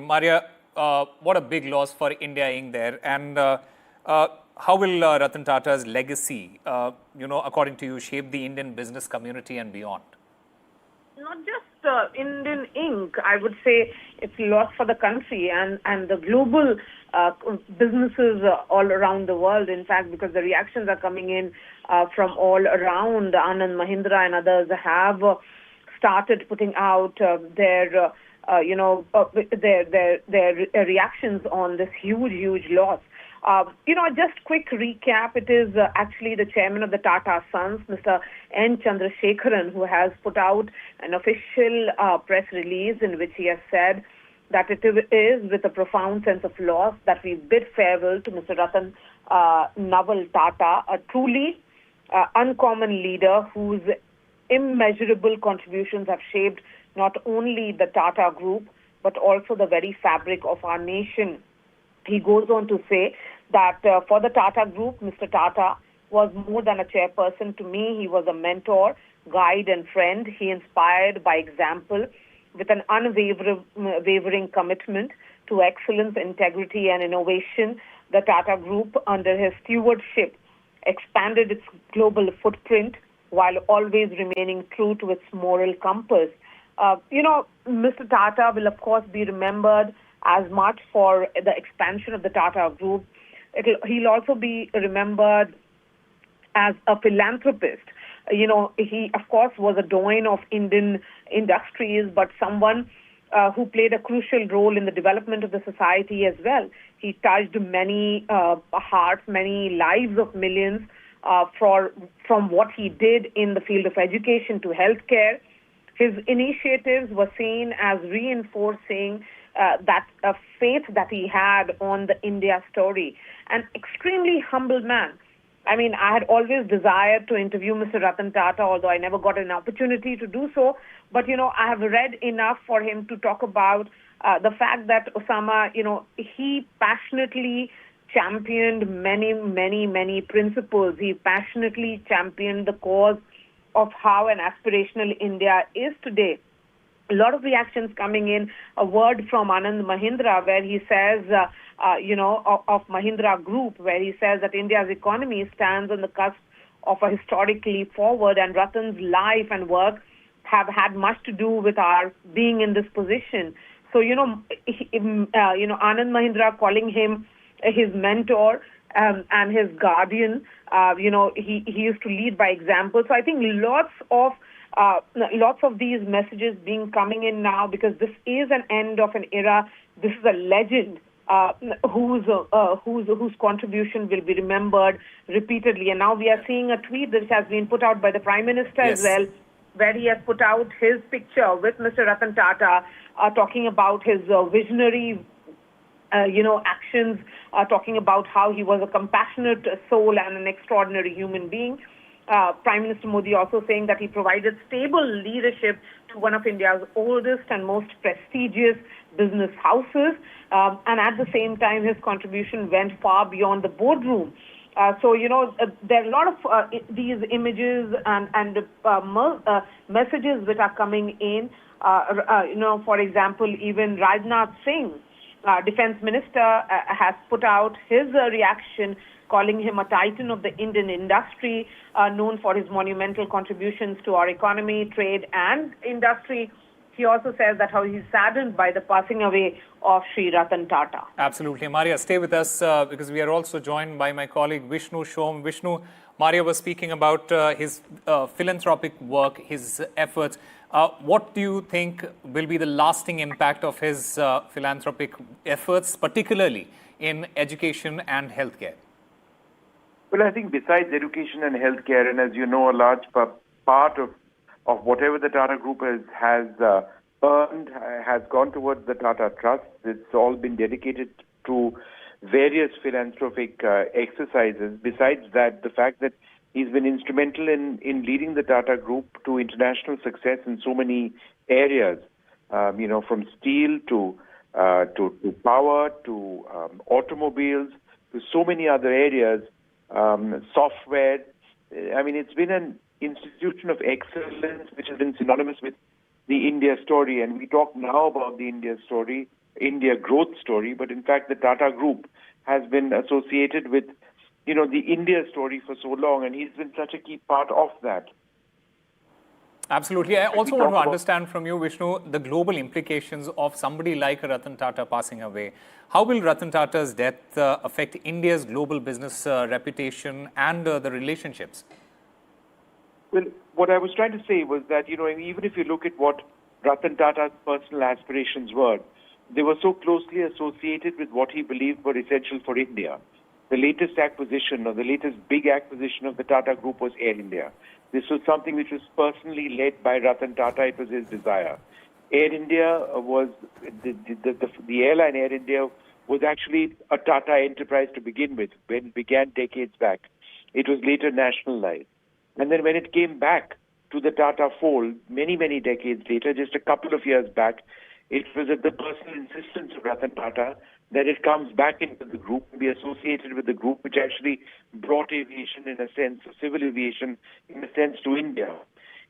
Maria, what a big loss for India in there. And how will Ratan Tata's legacy, according to you, shape the Indian business community and beyond? Not just Indian Inc. I would say it's a loss for the country and the global businesses all around the world. In fact, because the reactions are coming in from all around, Anand Mahindra and others have started putting out their reactions on this huge loss. Just quick recap, it is actually the chairman of the Tata Sons, Mr. N. Chandrasekharan, who has put out an official press release in which he has said that it is with a profound sense of loss that we bid farewell to Mr. Ratan Naval Tata, a truly uncommon leader whose immeasurable contributions have shaped not only the Tata Group, but also the very fabric of our nation. He goes on to say that for the Tata Group, Mr. Tata was more than a chairperson to me. He was a mentor, guide, and friend. He inspired by example with an unwavering commitment to excellence, integrity, and innovation. The Tata Group, under his stewardship, expanded its global footprint while always remaining true to its moral compass. Mr. Tata will, of course, be remembered as much for the expansion of the Tata Group. He'll also be remembered as a philanthropist. He, of course, was a doyen of Indian industries, but someone who played a crucial role in the development of the society as well. He touched many hearts, many lives of millions from what he did in the field of education to healthcare. His initiatives were seen as reinforcing that faith that he had on the India story. An extremely humble man. I mean, I had always desired to interview Mr. Ratan Tata, although I never got an opportunity to do so. But, I have read enough for him to talk about the fact that Osama, he passionately championed many principles. He passionately championed the cause of how an aspirational India is today. A lot of reactions coming in. A word from Anand Mahindra where he says, of Mahindra Group, where he says that India's economy stands on the cusp of a historic leap forward, and Ratan's life and work have had much to do with our being in this position. So, Anand Mahindra calling him his mentor and his guardian. He used to lead by example. So I think lots of these messages coming in now, because this is an end of an era. This is a legend whose contribution will be remembered repeatedly. And now we are seeing a tweet that has been put out by the Prime Minister as well, where he has put out his picture with Mr. Ratan Tata, talking about his visionary actions, talking about how he was a compassionate soul and an extraordinary human being. Prime Minister Modi also saying that he provided stable leadership to one of India's oldest and most prestigious business houses. And at the same time, his contribution went far beyond the boardroom. So, there are a lot of these images and messages which are coming in. For example, even Rajnath Singh, Defense Minister, has put out his reaction, calling him a titan of the Indian industry, known for his monumental contributions to our economy, trade, and industry. He also says that how he's saddened by the passing away of Sri Ratan Tata. Absolutely. Maria, stay with us because we are also joined by my colleague Vishnu Shom. Vishnu, Maria was speaking about his philanthropic work, his efforts. What do you think will be the lasting impact of his philanthropic efforts, particularly in education and healthcare? Well, I think besides education and healthcare, and as you know, a large part of whatever the Tata Group has earned has gone towards the Tata Trust. It's all been dedicated to various philanthropic exercises. Besides that, the fact that he's been instrumental in leading the Tata Group to international success in so many areas, from steel to power to automobiles to so many other areas, software. I mean, it's been an institution of excellence which has been synonymous with the India story. And we talk now about the India story. India growth story, but in fact the Tata Group has been associated with, the India story for so long, and he's been such a key part of that. Absolutely. I also want to understand from you, Vishnu, the global implications of somebody like Ratan Tata passing away. How will Ratan Tata's death affect India's global business reputation and the relationships? Well, what I was trying to say was that, even if you look at what Ratan Tata's personal aspirations were, they were so closely associated with what he believed were essential for India. The latest acquisition, or the latest big acquisition of the Tata Group, was Air India. This was something which was personally led by Ratan Tata. It was his desire. Air India was, the airline Air India was actually a Tata enterprise to begin with, when it began decades back. It was later nationalized. And then when it came back to the Tata fold, many, many decades later, just a couple of years back, it was at the personal insistence of Ratan Tata that it comes back into the group, be associated with the group, which actually brought aviation in a sense, civil aviation in a sense, to India.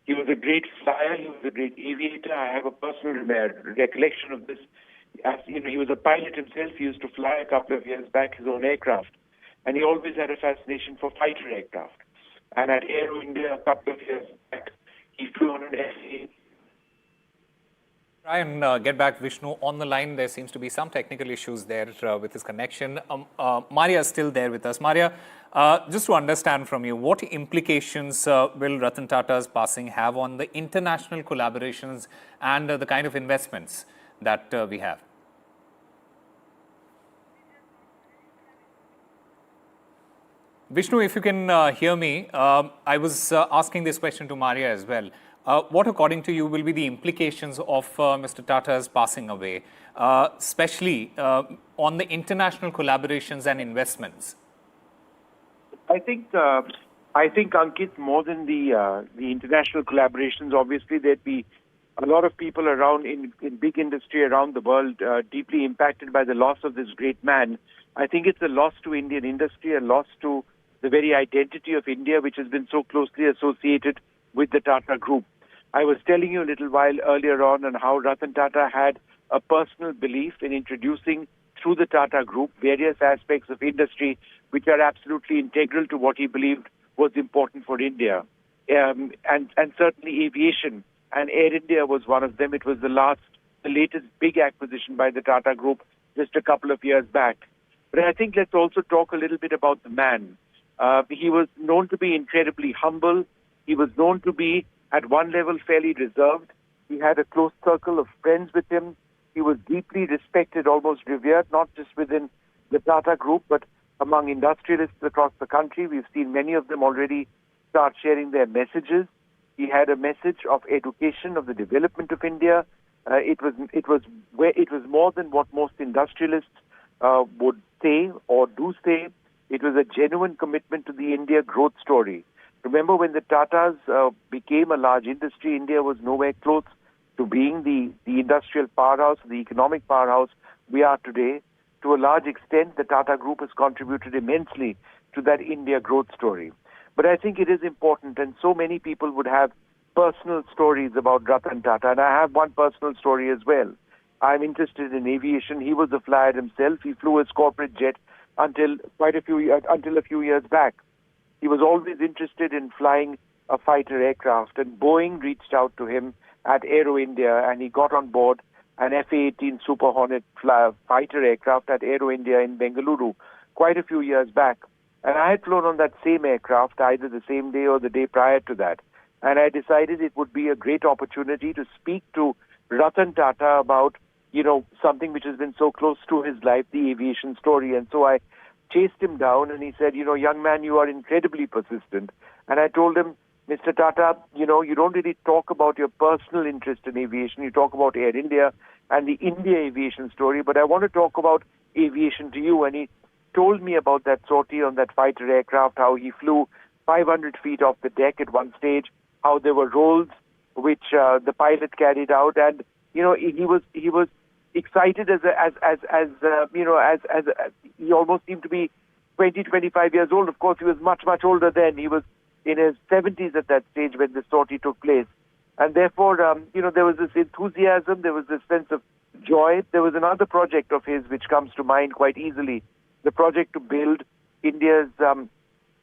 He was a great flyer, he was a great aviator. I have a personal recollection of this. As he was a pilot himself. He used to fly a couple of years back his own aircraft. And he always had a fascination for fighter aircraft. And at Aero India a couple of years back, he flew on an FA. Try and get back Vishnu on the line. There seems to be some technical issues there with his connection. Maria is still there with us. Maria, just to understand from you, what implications will Ratan Tata's passing have on the international collaborations and the kind of investments that we have? Vishnu, if you can hear me, I was asking this question to Maria as well. What, according to you, will be the implications of Mr. Tata's passing away, especially on the international collaborations and investments? I think, Ankit, more than the international collaborations, obviously there'd be a lot of people around in big industry around the world deeply impacted by the loss of this great man. I think it's a loss to Indian industry, a loss to the very identity of India, which has been so closely associated with the Tata Group. I was telling you a little while earlier on how Ratan Tata had a personal belief in introducing through the Tata Group various aspects of industry which are absolutely integral to what he believed was important for India. And certainly aviation, and Air India was one of them. It was the latest big acquisition by the Tata Group just a couple of years back. But I think let's also talk a little bit about the man. He was known to be incredibly humble. He was known to be, at one level, fairly reserved. He had a close circle of friends with him. He was deeply respected, almost revered, not just within the Tata Group, but among industrialists across the country. We've seen many of them already start sharing their messages. He had a message of education, of the development of India. It was more than what most industrialists would say or do say. It was a genuine commitment to the India growth story. Remember, when the Tatas became a large industry, India was nowhere close to being the industrial powerhouse, the economic powerhouse we are today. To a large extent, the Tata Group has contributed immensely to that India growth story. But I think it is important, and so many people would have personal stories about Ratan Tata, and I have one personal story as well. I'm interested in aviation. He was a flyer himself. He flew his corporate jet until a few years back. He was always interested in flying a fighter aircraft, and Boeing reached out to him at Aero India, and he got on board an F-18 Super Hornet fighter aircraft at Aero India in Bengaluru quite a few years back. And I had flown on that same aircraft either the same day or the day prior to that. And I decided it would be a great opportunity to speak to Ratan Tata about, something which has been so close to his life, the aviation story. And so I chased him down, and he said, young man, you are incredibly persistent. And I told him, Mr. Tata, you don't really talk about your personal interest in aviation. You talk about Air India and the India aviation story, but I want to talk about aviation to you. And he told me about that sortie on that fighter aircraft, how he flew 500 feet off the deck at one stage, how there were rolls which the pilot carried out, and he was excited as he almost seemed to be 20, 25 years old. Of course, he was much, much older then. He was in his 70s at that stage when the sortie took place. And therefore, there was this enthusiasm, there was this sense of joy. There was another project of his which comes to mind quite easily, the project to build India's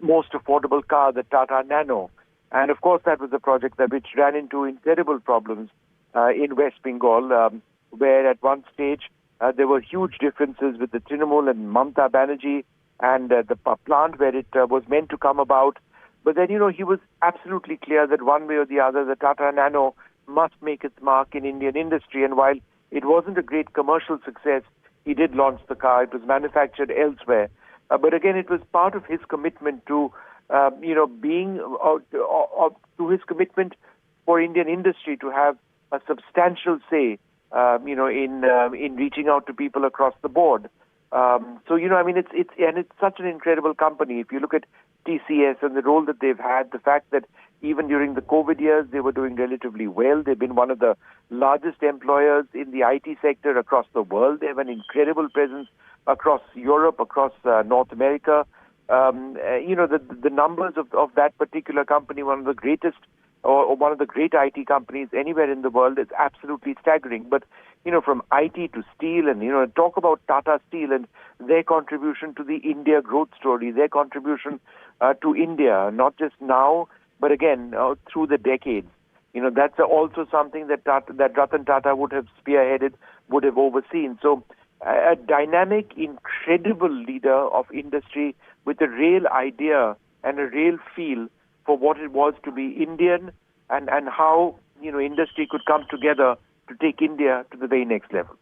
most affordable car, the Tata Nano. And of course, that was a project which ran into incredible problems in West Bengal, where at one stage there were huge differences with the Trinamool and Mamata Banerjee and the plant where it was meant to come about. But then, he was absolutely clear that one way or the other, the Tata Nano must make its mark in Indian industry. And while it wasn't a great commercial success, he did launch the car. It was manufactured elsewhere. But again, it was part of his commitment to, to his commitment for Indian industry to have a substantial say, in reaching out to people across the board. It's such an incredible company. If you look at TCS and the role that they've had, the fact that even during the COVID years, they were doing relatively well. They've been one of the largest employers in the IT sector across the world. They have an incredible presence across Europe, across North America. The numbers of that particular company, one of the greatest or one of the great IT companies anywhere in the world, is absolutely staggering. But, from IT to steel and, talk about Tata Steel and their contribution to the India growth story, their contribution to India, not just now, but again, through the decades. That's also something that Ratan Tata would have spearheaded, would have overseen. So a dynamic, incredible leader of industry with a real idea and a real feel for what it was to be Indian and how, industry could come together to take India to the very next level.